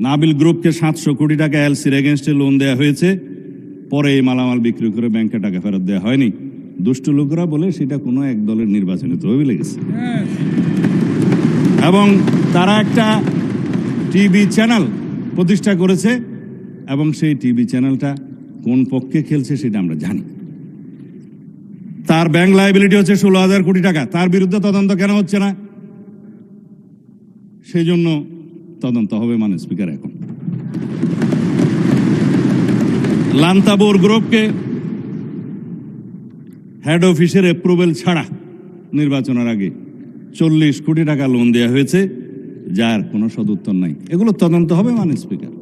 নাবিল গ্রুপকে 700 কোটি টাকা এলসির এগেনস্টে লোন দেওয়া হয়েছে, পরে এই মালামাল বিক্রি করে ব্যাংকে টাকা ফেরত দেওয়া হয়নি। দুষ্টু লোকরা বলে সেটা কোনো এক দলের নির্বাচনে তহবিলে গেছে। এবং তারা একটা টিভি চ্যানেল প্রতিষ্ঠা করেছে এবং সেই টিভি চ্যানেলটা কোন পক্ষে খেলছে সেটা আমরা জানি। তার ব্যাংক লায়াবিলিটি হচ্ছে 16,000 কোটি টাকা। তার বিরুদ্ধে তদন্ত কেন হচ্ছে না? সেই জন্য তদন্ত হবে মাননীয় স্পিকার। এখন লান্তাবোর গ্রুপকে হেড অফিসের অ্যাপ্রুভেল ছাড়া নির্বাচনের আগে 40 কোটি টাকা লোন দেওয়া হয়েছে, যার কোনো সদুত্তর নাই। এগুলো তদন্ত হবে মাননীয় স্পিকার।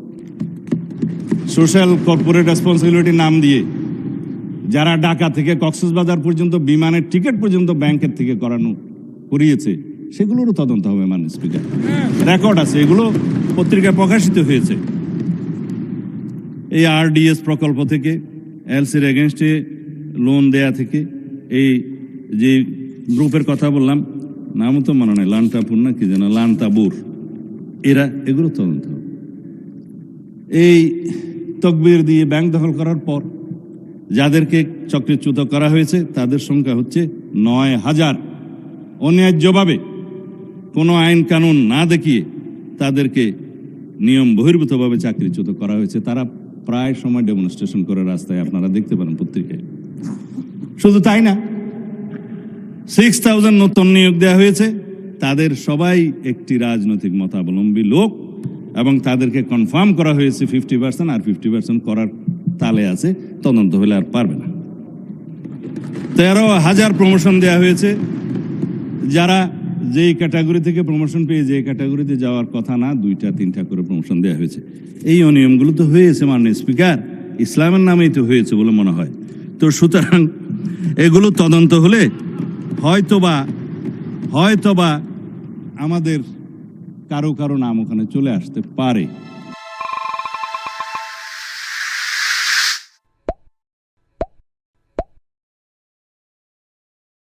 সোশ্যাল কর্পোরেট রেসপন্সিবিলিটি নাম দিয়ে যারা ঢাকা থেকে কক্সবাজার পর্যন্ত বিমানের টিকিট পর্যন্ত ব্যাংকের থেকে করিয়েছে, সেগুলোরও তদন্ত হবে মাননীয় স্পিকার। রেকর্ড আছে, এগুলো পত্রিকায় প্রকাশিত হয়েছে। এই আরডিএস প্রকল্প থেকে, এলসির এগেনস্টে লোন দেয়া থেকে, এই যে গ্রুপের কথা বললাম, নামও তো মনে নেই, লান্তাপুর না কি যেন, লান্তাবুর, এগুলো তদন্ত হবে। এই তকবির দিয়ে ব্যাংক দখল করার পর যাদেরকে চক্রচ্যুত করা হয়েছে তাদের সংখ্যা হচ্ছে 9,000। অন্যায্যভাবে কোনো আইন কানুন না দেখিয়ে তাদেরকে নিয়ম বহির্ভূতভাবে চাকরিচ্যুত করা হয়েছে। তারা প্রায় সময় ডেমনস্ট্রেশন করে রাস্তায়, আপনারা দেখতে পারেন পত্রিকায়। শুধু তাই না, 6,000 নতুন নিয়োগ দেওয়া হয়েছে, তাদের সবাই একটি রাজনৈতিক মতাবলম্বী লোক এবং তাদেরকে কনফার্ম করা হয়েছে 50%, আর 50% করার তালে আছে, তদন্ত হলে আর পারবে না। 13,000 প্রমোশন দেওয়া হয়েছে, যারা যেই ক্যাটাগরি থেকে প্রমোশন পেয়ে যে ক্যাটাগরিতে যাওয়ার কথা না, 2টা-3টা করে প্রমোশন দেওয়া হয়েছে। এই অনিয়মগুলো তো হয়েছে মাননীয় স্পিকার, ইসলামের নামেই তো হয়েছে বলে মনে হয়। তো সুতরাং এগুলো তদন্ত হলে হয়তোবা আমাদের কারো নাম ওখানে চলে আসতে পারে।